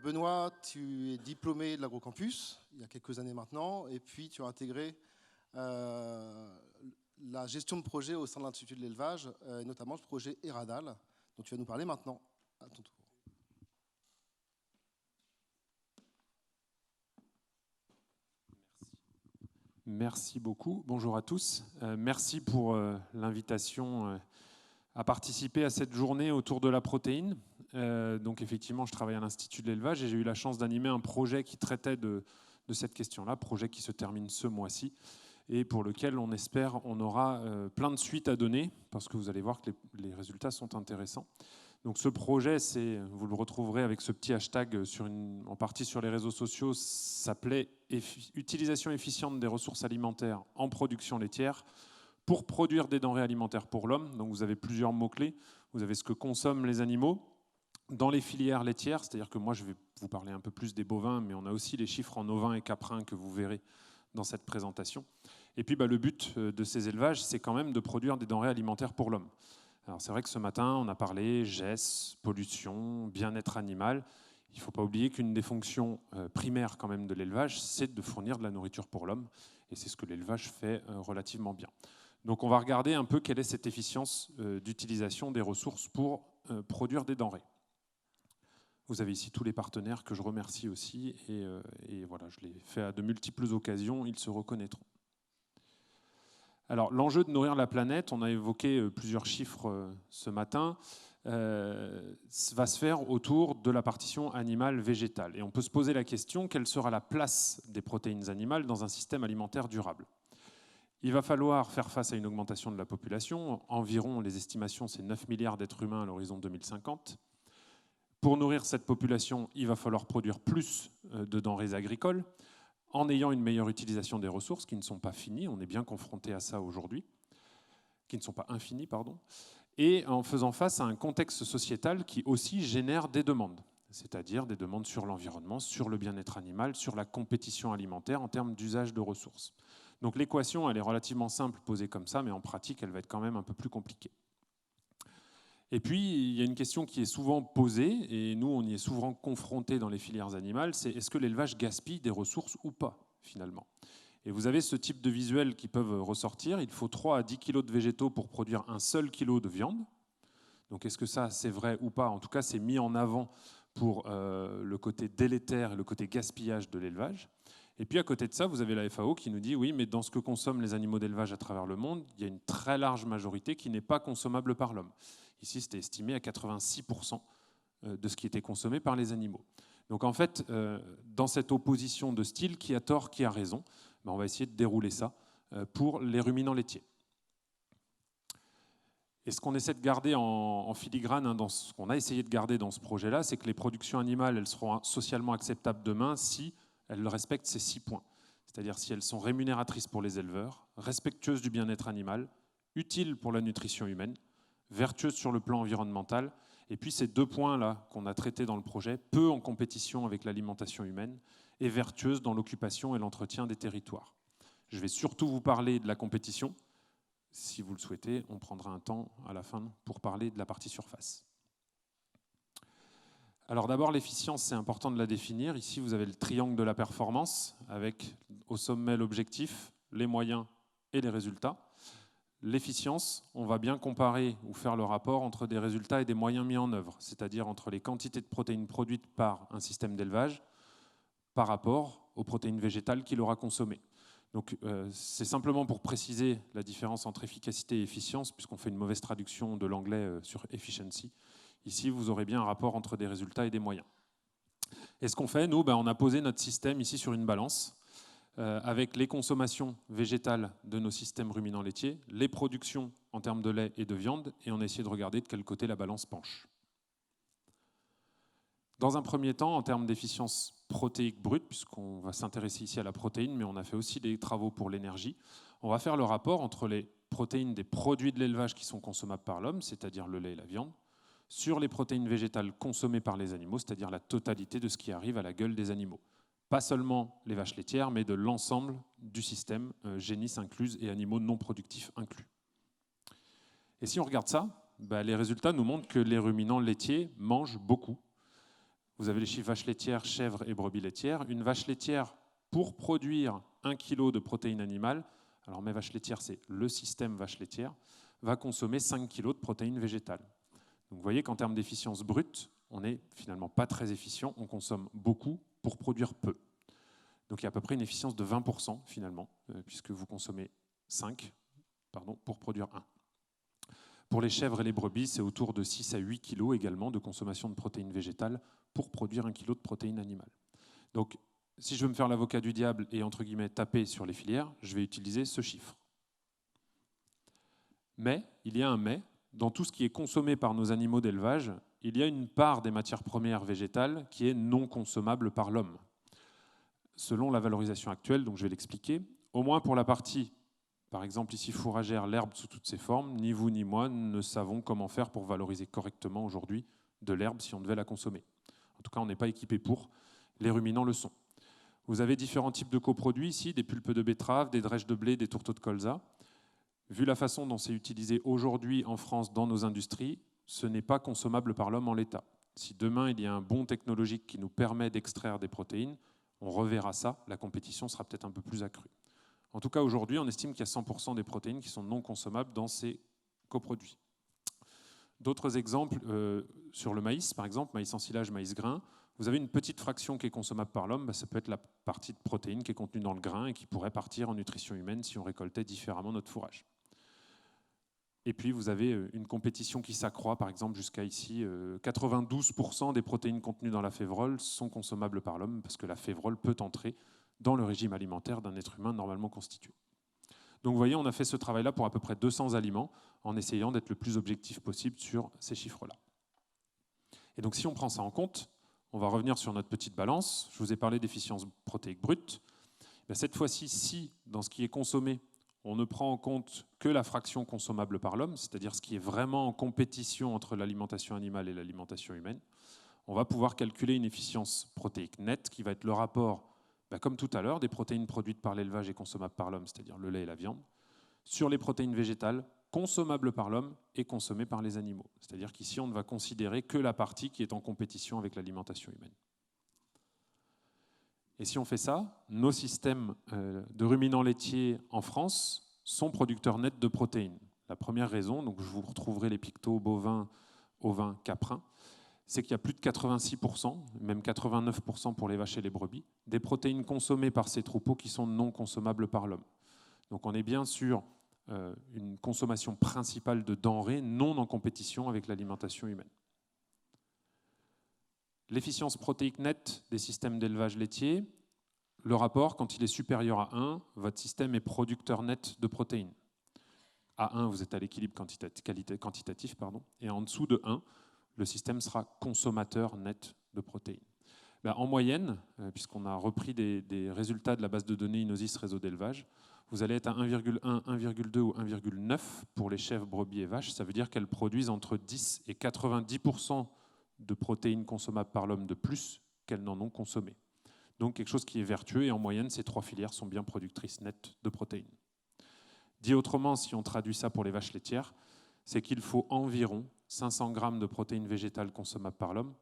Benoît, tu es diplômé de l'Agrocampus il y a quelques années maintenant, et puis tu as intégré la gestion de projet au sein de l'Institut de l'élevage, notamment le projet Eradal, dont tu vas nous parler maintenant. À ton tour. Merci beaucoup. Bonjour à tous. Merci pour l'invitation à participer à cette journée autour de la protéine. Donc effectivement, je travaille à l'Institut de l'élevage et j'ai eu la chance d'animer un projet qui traitait de cette question-là, projet qui se termine ce mois-ci et pour lequel on espère on aura plein de suites à donner parce que vous allez voir que les résultats sont intéressants. Donc ce projet, vous le retrouverez avec ce petit hashtag en partie sur les réseaux sociaux, s'appelait « Utilisation efficiente des ressources alimentaires en production laitière pour produire des denrées alimentaires pour l'homme ». Donc vous avez plusieurs mots-clés. Vous avez ce que consomment les animaux dans les filières laitières, c'est-à-dire que moi je vais vous parler un peu plus des bovins, mais on a aussi les chiffres en ovins et caprins que vous verrez dans cette présentation. Et puis le but de ces élevages, c'est quand même de produire des denrées alimentaires pour l'homme. Alors c'est vrai que ce matin, on a parlé gestes, pollution, bien-être animal. Il ne faut pas oublier qu'une des fonctions primaires quand même de l'élevage, c'est de fournir de la nourriture pour l'homme. Et c'est ce que l'élevage fait relativement bien. Donc on va regarder un peu quelle est cette efficience d'utilisation des ressources pour produire des denrées. Vous avez ici tous les partenaires que je remercie aussi. Et voilà, je l'ai fait à de multiples occasions, ils se reconnaîtront. Alors, l'enjeu de nourrir la planète, on a évoqué plusieurs chiffres ce matin, va se faire autour de la partition animale-végétale. Et on peut se poser la question, quelle sera la place des protéines animales dans un système alimentaire durable ? Il va falloir faire face à une augmentation de la population. Environ, les estimations, c'est 9 milliards d'êtres humains à l'horizon 2050. Pour nourrir cette population, il va falloir produire plus de denrées agricoles, en ayant une meilleure utilisation des ressources qui ne sont pas finies, on est bien confronté à ça aujourd'hui, qui ne sont pas infinies, pardon, et en faisant face à un contexte sociétal qui aussi génère des demandes, c'est-à-dire des demandes sur l'environnement, sur le bien-être animal, sur la compétition alimentaire en termes d'usage de ressources. Donc l'équation, elle est relativement simple posée comme ça, mais en pratique, elle va être quand même un peu plus compliquée. Et puis, il y a une question qui est souvent posée, et nous, on y est souvent confrontés dans les filières animales, c'est est-ce que l'élevage gaspille des ressources ou pas, finalement ? Et vous avez ce type de visuels qui peuvent ressortir. Il faut 3 à 10 kg de végétaux pour produire un seul kilo de viande. Donc, est-ce que ça, c'est vrai ou pas ? En tout cas, c'est mis en avant pour le côté délétère et le côté gaspillage de l'élevage. Et puis, à côté de ça, vous avez la FAO qui nous dit, oui, mais dans ce que consomment les animaux d'élevage à travers le monde, il y a une très large majorité qui n'est pas consommable par l'homme. Ici, c'était estimé à 86% de ce qui était consommé par les animaux. Donc en fait, dans cette opposition de style, qui a tort, qui a raison, on va essayer de dérouler ça pour les ruminants laitiers. Et ce qu'on essaie de garder en filigrane, dans ce qu'on a essayé de garder dans ce projet-là, c'est que les productions animales, elles seront socialement acceptables demain si elles respectent ces 6 points. C'est-à-dire si elles sont rémunératrices pour les éleveurs, respectueuses du bien-être animal, utiles pour la nutrition humaine, vertueuse sur le plan environnemental, et puis ces 2 points-là qu'on a traités dans le projet, peu en compétition avec l'alimentation humaine, et vertueuse dans l'occupation et l'entretien des territoires. Je vais surtout vous parler de la compétition. Si vous le souhaitez, on prendra un temps à la fin pour parler de la partie surface. Alors d'abord, l'efficience, c'est important de la définir. Ici, vous avez le triangle de la performance, avec au sommet l'objectif, les moyens et les résultats. L'efficience, on va bien comparer ou faire le rapport entre des résultats et des moyens mis en œuvre, c'est-à-dire entre les quantités de protéines produites par un système d'élevage par rapport aux protéines végétales qu'il aura consommées. Donc c'est simplement pour préciser la différence entre efficacité et efficience, puisqu'on fait une mauvaise traduction de l'anglais sur efficiency. Ici, vous aurez bien un rapport entre des résultats et des moyens. Et ce qu'on fait, nous, on a posé notre système ici sur une balance, avec les consommations végétales de nos systèmes ruminants laitiers, les productions en termes de lait et de viande, et on a essayé de regarder de quel côté la balance penche. Dans un premier temps, en termes d'efficience protéique brute, puisqu'on va s'intéresser ici à la protéine, mais on a fait aussi des travaux pour l'énergie, on va faire le rapport entre les protéines des produits de l'élevage qui sont consommables par l'homme, c'est-à-dire le lait et la viande, sur les protéines végétales consommées par les animaux, c'est-à-dire la totalité de ce qui arrive à la gueule des animaux. Pas seulement les vaches laitières, mais de l'ensemble du système, génisses incluses et animaux non productifs inclus. Et si on regarde ça, les résultats nous montrent que les ruminants laitiers mangent beaucoup. vous avez les chiffres vaches laitières, chèvres et brebis laitières. Une vache laitière, pour produire 1 kg de protéines animales, alors mes vaches laitières, c'est le système vache laitière, va consommer 5 kg de protéines végétales. Donc vous voyez qu'en termes d'efficience brute, on n'est finalement pas très efficient, on consomme beaucoup pour produire peu. Donc il y a à peu près une efficience de 20% finalement, puisque vous consommez 5 pour produire 1. Pour les chèvres et les brebis, c'est autour de 6 à 8 kg également de consommation de protéines végétales pour produire 1 kg de protéines animales. Donc si je veux me faire l'avocat du diable et entre guillemets taper sur les filières, je vais utiliser ce chiffre. Mais, il y a un mais, dans tout ce qui est consommé par nos animaux d'élevage, il y a une part des matières premières végétales qui est non consommable par l'homme. Selon la valorisation actuelle, donc je vais l'expliquer, au moins pour la partie, par exemple ici fourragère, l'herbe sous toutes ses formes, ni vous ni moi ne savons comment faire pour valoriser correctement aujourd'hui de l'herbe si on devait la consommer. En tout cas, on n'est pas équipé pour, les ruminants le sont. Vous avez différents types de coproduits ici, des pulpes de betterave, des drèches de blé, des tourteaux de colza. Vu la façon dont c'est utilisé aujourd'hui en France dans nos industries, ce n'est pas consommable par l'homme en l'état. Si demain il y a un bond technologique qui nous permet d'extraire des protéines, on reverra ça, la compétition sera peut-être un peu plus accrue. En tout cas, aujourd'hui, on estime qu'il y a 100% des protéines qui sont non consommables dans ces coproduits. D'autres exemples, sur le maïs, par exemple, maïs ensilage, maïs grain, vous avez une petite fraction qui est consommable par l'homme, ça peut être la partie de protéines qui est contenue dans le grain et qui pourrait partir en nutrition humaine si on récoltait différemment notre fourrage. Et puis vous avez une compétition qui s'accroît, par exemple jusqu'à ici, 92% des protéines contenues dans la févrole sont consommables par l'homme parce que la févrole peut entrer dans le régime alimentaire d'un être humain normalement constitué. Donc vous voyez, on a fait ce travail-là pour à peu près 200 aliments en essayant d'être le plus objectif possible sur ces chiffres-là. Et donc si on prend ça en compte, on va revenir sur notre petite balance. Je vous ai parlé d'efficience protéique brute. Cette fois-ci, si dans ce qui est consommé, on ne prend en compte que la fraction consommable par l'homme, c'est-à-dire ce qui est vraiment en compétition entre l'alimentation animale et l'alimentation humaine, on va pouvoir calculer une efficience protéique nette qui va être le rapport, comme tout à l'heure, des protéines produites par l'élevage et consommables par l'homme, c'est-à-dire le lait et la viande, sur les protéines végétales consommables par l'homme et consommées par les animaux. C'est-à-dire qu'ici, on ne va considérer que la partie qui est en compétition avec l'alimentation humaine. Et si on fait ça, nos systèmes de ruminants laitiers en France sont producteurs nets de protéines. La première raison, donc je vous retrouverai les pictos bovins, ovins, caprins, c'est qu'il y a plus de 86%, même 89% pour les vaches et les brebis, des protéines consommées par ces troupeaux qui sont non consommables par l'homme. Donc on est bien sur une consommation principale de denrées non en compétition avec l'alimentation humaine. L'efficience protéique nette des systèmes d'élevage laitier, le rapport, quand il est supérieur à 1, votre système est producteur net de protéines. À 1, vous êtes à l'équilibre quantitatif, et en dessous de 1, le système sera consommateur net de protéines. En moyenne, puisqu'on a repris des résultats de la base de données Inosis réseau d'élevage, vous allez être à 1,1, 1,2 ou 1,9 pour les chèvres, brebis et vaches. Ça veut dire qu'elles produisent entre 10 et 90% de protéines consommables par l'homme de plus qu'elles n'en ont consommé. Donc quelque chose qui est vertueux, et en moyenne, ces trois filières sont bien productrices nettes de protéines. Dit autrement, si on traduit ça pour les vaches laitières, c'est qu'il faut environ 500 grammes de protéines végétales consommables par l'homme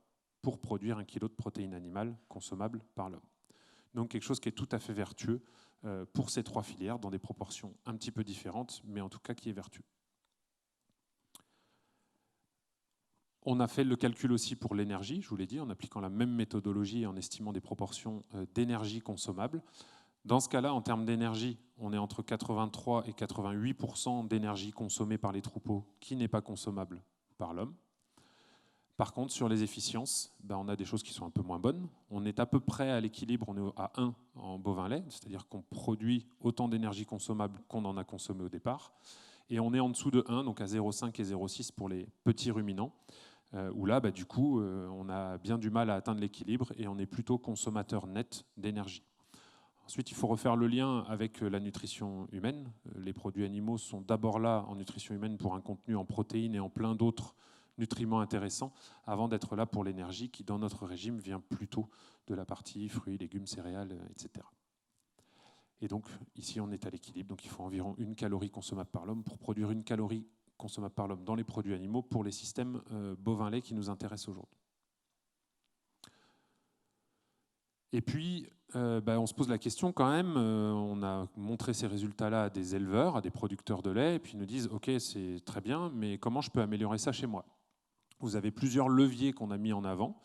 pour produire 1 kg de protéines animales consommables par l'homme. Donc quelque chose qui est tout à fait vertueux pour ces trois filières, dans des proportions un petit peu différentes, mais en tout cas qui est vertueux. On a fait le calcul aussi pour l'énergie, je vous l'ai dit, en appliquant la même méthodologie et en estimant des proportions d'énergie consommable. Dans ce cas-là, en termes d'énergie, on est entre 83 et 88% d'énergie consommée par les troupeaux qui n'est pas consommable par l'homme. Par contre, sur les efficiences, on a des choses qui sont un peu moins bonnes. On est à peu près à l'équilibre, on est à 1 en bovin-lait, c'est-à-dire qu'on produit autant d'énergie consommable qu'on en a consommé au départ. Et on est en dessous de 1, donc à 0,5 et 0,6 pour les petits ruminants, où là, du coup, on a bien du mal à atteindre l'équilibre et on est plutôt consommateur net d'énergie. Ensuite, il faut refaire le lien avec la nutrition humaine. Les produits animaux sont d'abord là en nutrition humaine pour un contenu en protéines et en plein d'autres nutriments intéressants, avant d'être là pour l'énergie qui, dans notre régime, vient plutôt de la partie fruits, légumes, céréales, etc. Et donc, ici, on est à l'équilibre. Donc, il faut environ 1 calorie consommable par l'homme pour produire 1 calorie consommable par l'homme dans les produits animaux pour les systèmes bovins-lait qui nous intéressent aujourd'hui. Et puis, on se pose la question quand même, on a montré ces résultats-là à des éleveurs, à des producteurs de lait, et puis ils nous disent « Ok, c'est très bien, mais comment je peux améliorer ça chez moi ?» Vous avez plusieurs leviers qu'on a mis en avant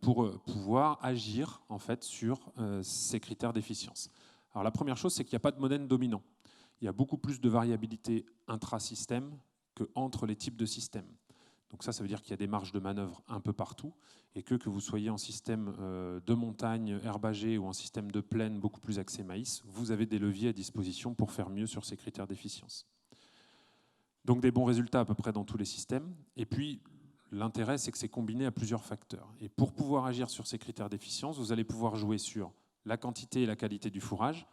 pour pouvoir agir en fait, sur ces critères d'efficience. Alors la première chose, c'est qu'il n'y a pas de modèle dominant. Il y a beaucoup plus de variabilité intra-système qu'entre les types de systèmes. Donc ça veut dire qu'il y a des marges de manœuvre un peu partout et que vous soyez en système de montagne herbagé ou en système de plaine beaucoup plus axé maïs, vous avez des leviers à disposition pour faire mieux sur ces critères d'efficience. Donc des bons résultats à peu près dans tous les systèmes. Et puis l'intérêt, c'est que c'est combiné à plusieurs facteurs. Et pour pouvoir agir sur ces critères d'efficience, vous allez pouvoir jouer sur la quantité et la qualité du fourrage.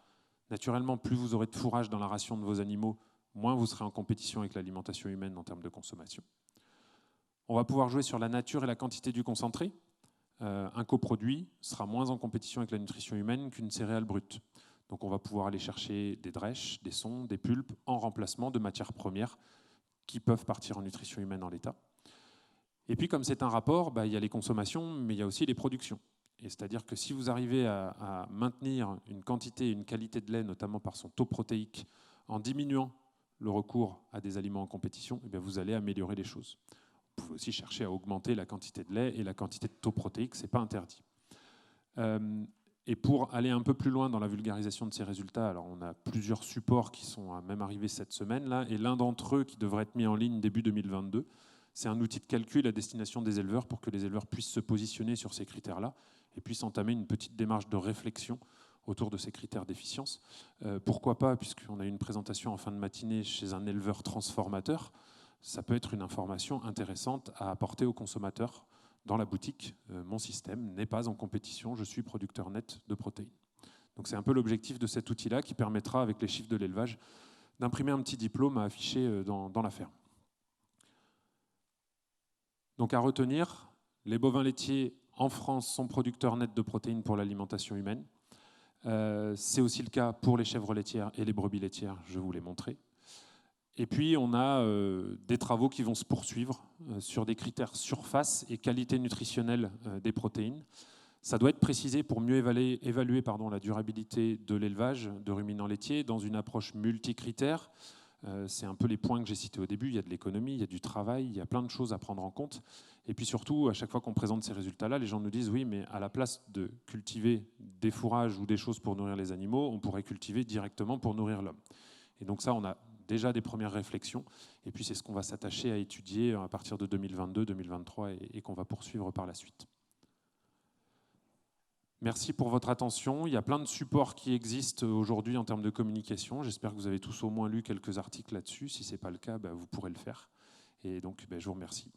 Naturellement, plus vous aurez de fourrage dans la ration de vos animaux, moins vous serez en compétition avec l'alimentation humaine en termes de consommation. On va pouvoir jouer sur la nature et la quantité du concentré. Un coproduit sera moins en compétition avec la nutrition humaine qu'une céréale brute. Donc on va pouvoir aller chercher des drèches, des sonds, des pulpes en remplacement de matières premières qui peuvent partir en nutrition humaine en l'état. Et puis comme c'est un rapport, il y a les consommations, mais il y a aussi les productions. Et c'est-à-dire que si vous arrivez à maintenir une quantité et une qualité de lait, notamment par son taux protéique, en diminuant le recours à des aliments en compétition, vous allez améliorer les choses. Vous pouvez aussi chercher à augmenter la quantité de lait et la quantité de taux protéique, ce n'est pas interdit. Et pour aller un peu plus loin dans la vulgarisation de ces résultats, alors on a plusieurs supports qui sont même arrivés cette semaine-là, et l'un d'entre eux qui devrait être mis en ligne début 2022, c'est un outil de calcul à destination des éleveurs pour que les éleveurs puissent se positionner sur ces critères-là et puissent entamer une petite démarche de réflexion autour de ces critères d'efficience. Pourquoi pas, puisqu'on a eu une présentation en fin de matinée chez un éleveur transformateur, ça peut être une information intéressante à apporter aux consommateurs dans la boutique. Mon système n'est pas en compétition, je suis producteur net de protéines. Donc c'est un peu l'objectif de cet outil-là qui permettra, avec les chiffres de l'élevage, d'imprimer un petit diplôme à afficher dans la ferme. Donc à retenir, les bovins laitiers en France sont producteurs nets de protéines pour l'alimentation humaine. C'est aussi le cas pour les chèvres laitières et les brebis laitières, je vous l'ai montré. Et puis, on a des travaux qui vont se poursuivre sur des critères surface et qualité nutritionnelle des protéines. Ça doit être précisé pour mieux évaluer la durabilité de l'élevage de ruminants laitiers dans une approche multicritère. C'est un peu les points que j'ai cités au début. Il y a de l'économie, il y a du travail, il y a plein de choses à prendre en compte. Et puis surtout, à chaque fois qu'on présente ces résultats-là, les gens nous disent « oui, mais à la place de cultiver des fourrages ou des choses pour nourrir les animaux, on pourrait cultiver directement pour nourrir l'homme ». Et donc ça, on a déjà des premières réflexions, et puis c'est ce qu'on va s'attacher à étudier à partir de 2022, 2023 et qu'on va poursuivre par la suite. Merci pour votre attention. Il y a plein de supports qui existent aujourd'hui en termes de communication. J'espère que vous avez tous au moins lu quelques articles là-dessus. Si ce n'est pas le cas, vous pourrez le faire. Et donc, je vous remercie.